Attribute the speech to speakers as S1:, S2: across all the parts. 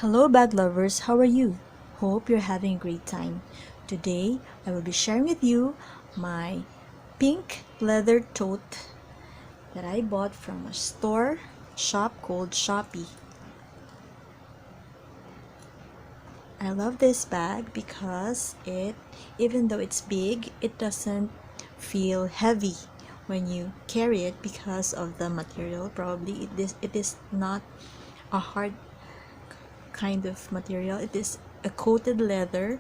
S1: Hello bag lovers, how are you? Hope you're having a great time. Today, I will be sharing with you my pink leather tote that I bought from a shop called Shopee. I love this bag because even though it's big, it doesn't feel heavy when you carry it because of the material. Probably it is not a hard kind of material. It is a coated leather,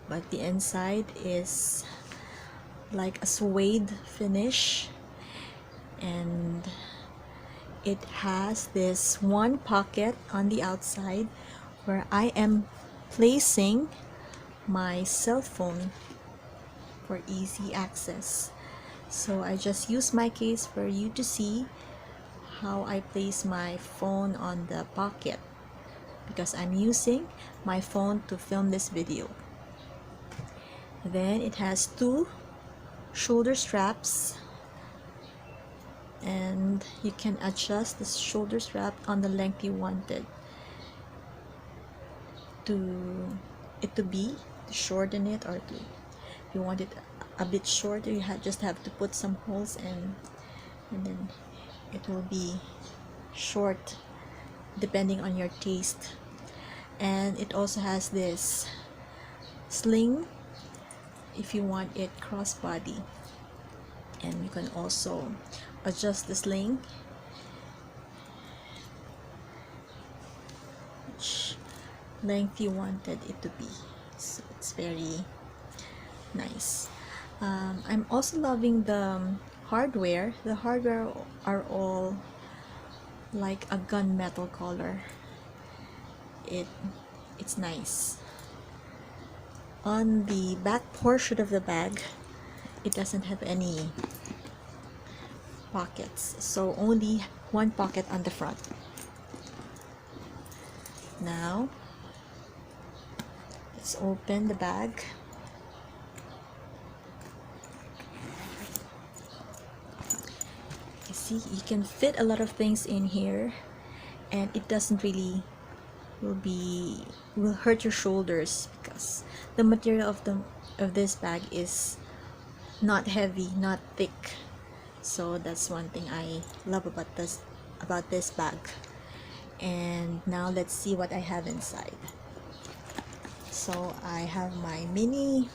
S1: but the inside is like a suede finish, and it has this one pocket on the outside where I am placing my cell phone for easy access. So I just use my case for you to see how I place my phone on the pocket, because I'm using my phone to film this video. Then it has two shoulder straps, and you can adjust the shoulder strap on the length you wanted to be, to shorten it, or to, if you want it a bit shorter, you just have to put some holes and then it will be short depending on your taste. And it also has this sling if you want it crossbody, and you can also adjust the sling which length you wanted it to be. So it's very nice. I'm also loving the hardware. The hardware are all like a gunmetal color. It's nice. On the back portion of the bag, it doesn't have any pockets, so only one pocket on the front. Now let's open the bag. You see, you can fit a lot of things in here, and it doesn't really will hurt your shoulders, because the material of this bag is not heavy, not thick. So that's one thing I love about this bag. And now let's see what I have inside. So I have my mini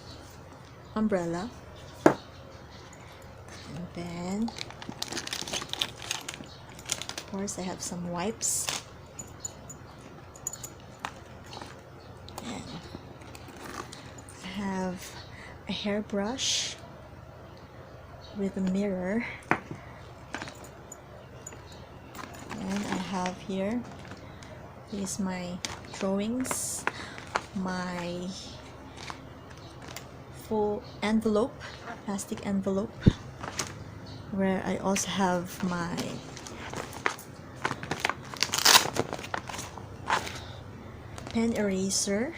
S1: umbrella, and then of course I have some wipes, and I have a hairbrush with a mirror, and I have here is my drawings, my full envelope, plastic envelope, where I also have my pen eraser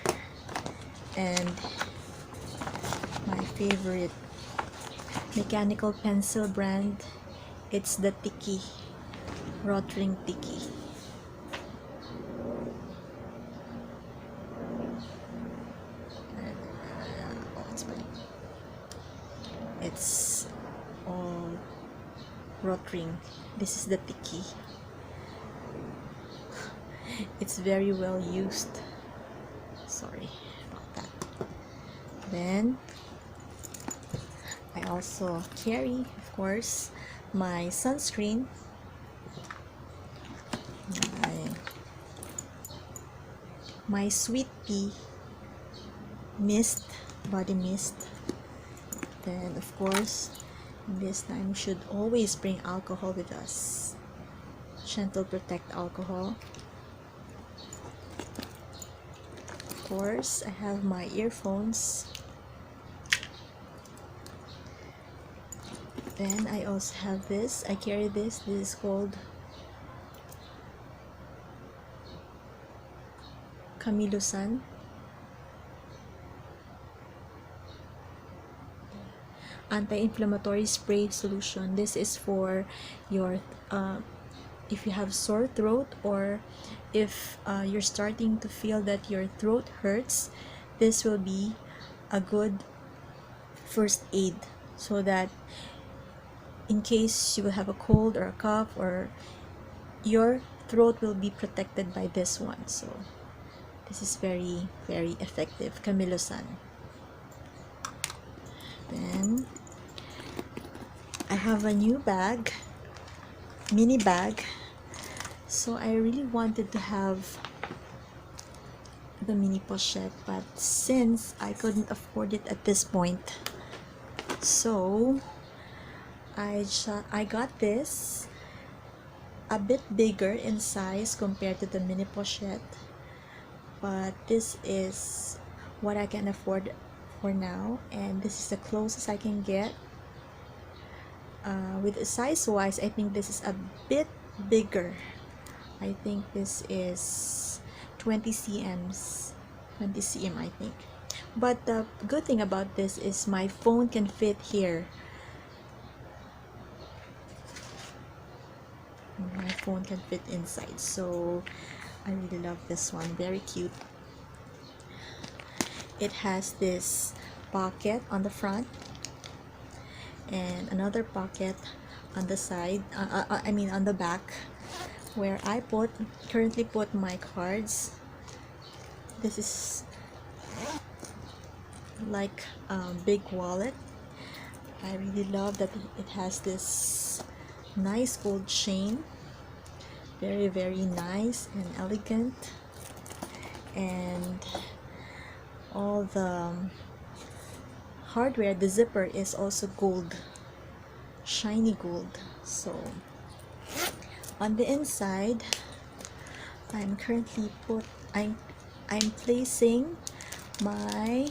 S1: and my favorite mechanical pencil brand. It's the Tiki Rotring Tiki. It's all Rotring. This is the Tiki. It's very well used. Sorry about that. Then I also carry, of course, my sunscreen, my Sweet Pea mist, body mist. Then of course, this time we should always bring alcohol with us. Gentle Protect alcohol. Of course, I have my earphones. Then I also have this. I carry this. This is called Kamilusan. Anti-inflammatory spray solution. This is for your if you have sore throat, or if you're starting to feel that your throat hurts, this will be a good first aid, so that in case you will have a cold or a cough, or your throat will be protected by this one. So this is very, very effective, Camilo-san. Then I have a new bag, mini bag. So I really wanted to have the mini pochette, but since I couldn't afford it at this point, so I got this a bit bigger in size compared to the mini pochette, but this is what I can afford for now, and this is the closest I can get. With size wise, I think this is a bit bigger. I think this is 20 cms, 20 cm I think. But the good thing about this is my phone can fit here. My phone can fit inside, so I really love this one. Very cute. It has this pocket on the front and another pocket on the side, on the back, where I currently put my cards. This is like a big wallet. I really love that it has this nice gold chain, very, very nice and elegant, and all the hardware, the zipper is also gold, shiny gold. So on the inside, I'm placing my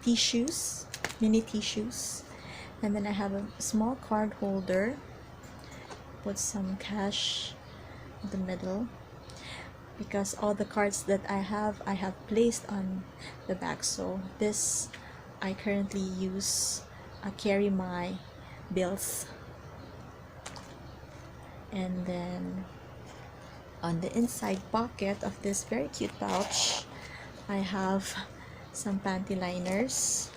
S1: tissues, mini tissues, and then I have a small card holder. Put some cash in the middle, because all the cards that I have placed on the back. So this I currently use, carry my bills. And then on the inside pocket of this very cute pouch, I have some panty liners,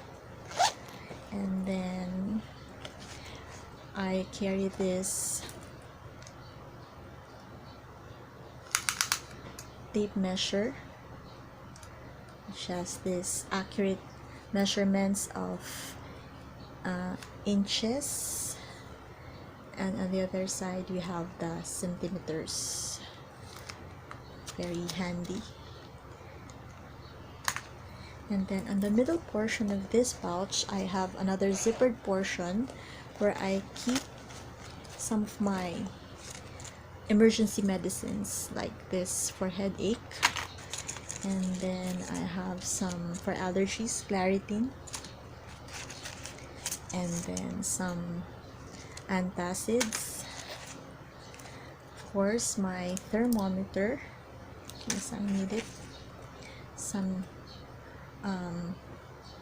S1: and then I carry this tape measure, which has this accurate measurements of inches, and on the other side we have the centimeters. Very handy. And then on the middle portion of this pouch, I have another zippered portion where I keep some of my emergency medicines, like this for headache, and then I have some for allergies, Claritin, and then some antacids, of course my thermometer in case I need it, some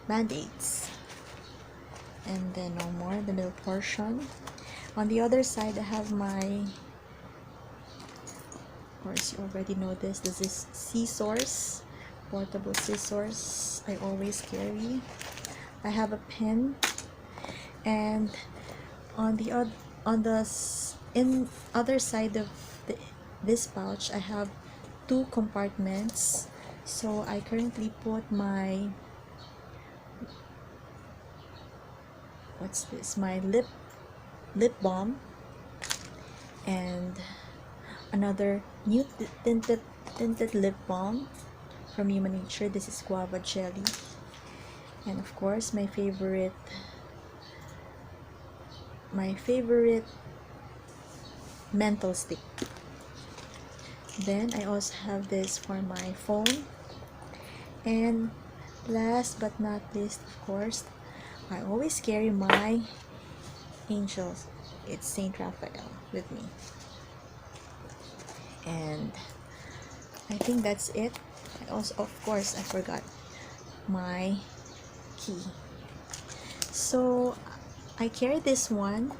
S1: band-aids, and then no more, the middle portion. On the other side I have my, of course you already know this is scissors, portable scissors I always carry. I have a pen, and on the other side of this pouch I have two compartments. So I currently put my, what's this, my lip balm, and another new tinted lip balm from Human Nature. This is guava jelly, and of course my favorite menthol stick. Then I also have this for my phone, and last but not least, of course, I always carry my angels. It's Saint Raphael with me, and I think that's it. I also, of course, I forgot my key. So I carry this one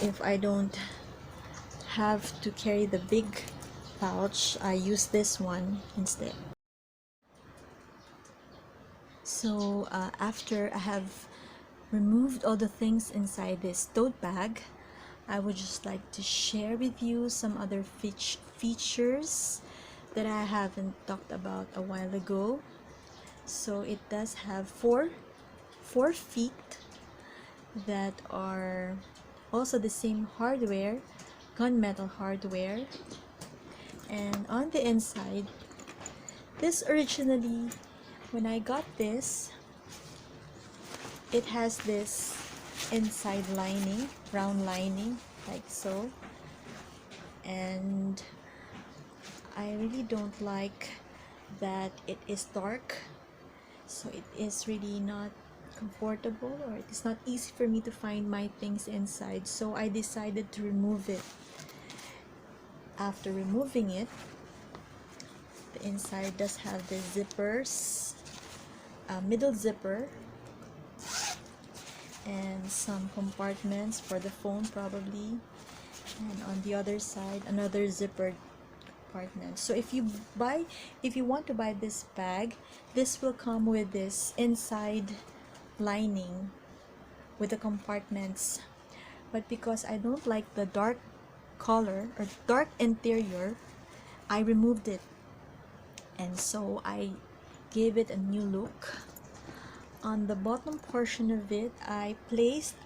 S1: if I don't have to carry the big pouch. I use this one instead. So after I have removed all the things inside this tote bag, I would just like to share with you some other features that I haven't talked about a while ago. So it does have four feet that are also the same hardware, gunmetal hardware. And on the inside, this originally, when I got this, it has this inside lining, round lining, like so. And I really don't like that it is dark, so it is really not comfortable, or it is not easy for me to find my things inside. So I decided to remove it. After removing it, the inside does have the zippers, middle zipper, and some compartments for the phone probably, and on the other side another zippered compartment. So if you want to buy this bag, this will come with this inside lining with the compartments. But because I don't like the dark color or dark interior, I removed it, and so I gave it a new look. On the bottom portion of it, I placed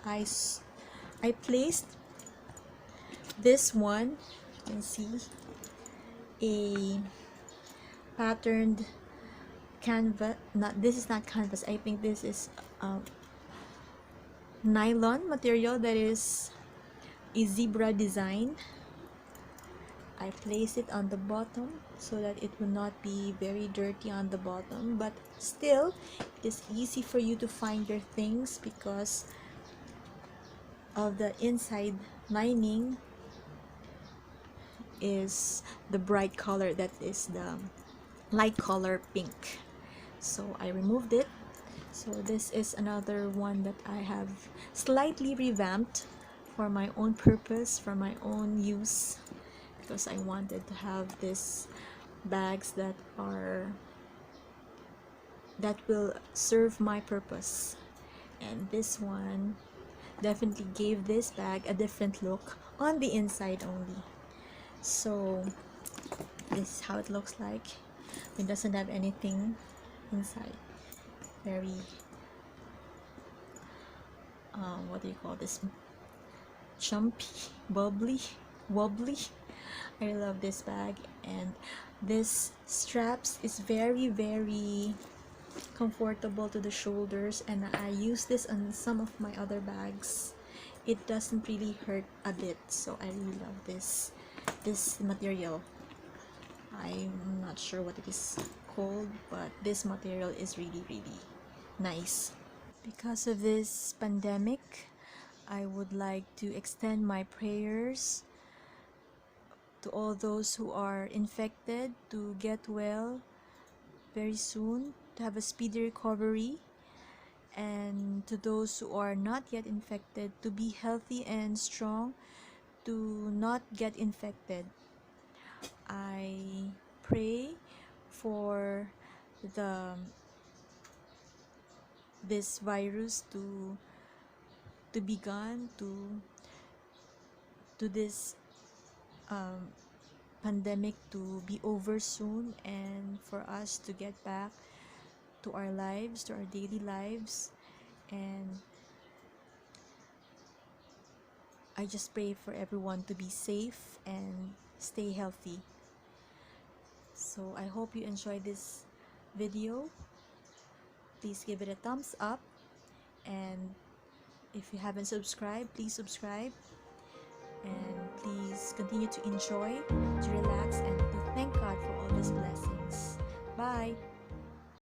S1: this one. You can see a patterned canvas. This is not canvas. I think this is nylon material that is a zebra design. I place it on the bottom so that it will not be very dirty on the bottom, but still it is easy for you to find your things because of the inside lining is the bright color, that is the light color pink. So I removed it. So this is another one that I have slightly revamped for my own purpose, for my own use, because I wanted to have these bags that will serve my purpose. And this one definitely gave this bag a different look on the inside only. So this is how it looks like. It doesn't have anything inside. Very what do you call this, jumpy, bubbly, wobbly. I love this bag, and this straps is very comfortable to the shoulders, and I use this on some of my other bags. It doesn't really hurt a bit, so I really love this material. I'm not sure what it is called, but this material is really nice. Because of this pandemic, I would like to extend my prayers to all those who are infected to get well very soon, to have a speedy recovery, and to those who are not yet infected to be healthy and strong, to not get infected. I pray for this virus to be gone, to this pandemic to be over soon, and for us to get back to our lives, to our daily lives. And I just pray for everyone to be safe and stay healthy. So I hope you enjoyed this video. Please give it a thumbs up, and if you haven't subscribed, please subscribe, and please continue to enjoy, to relax, and to thank God for all these blessings. Bye.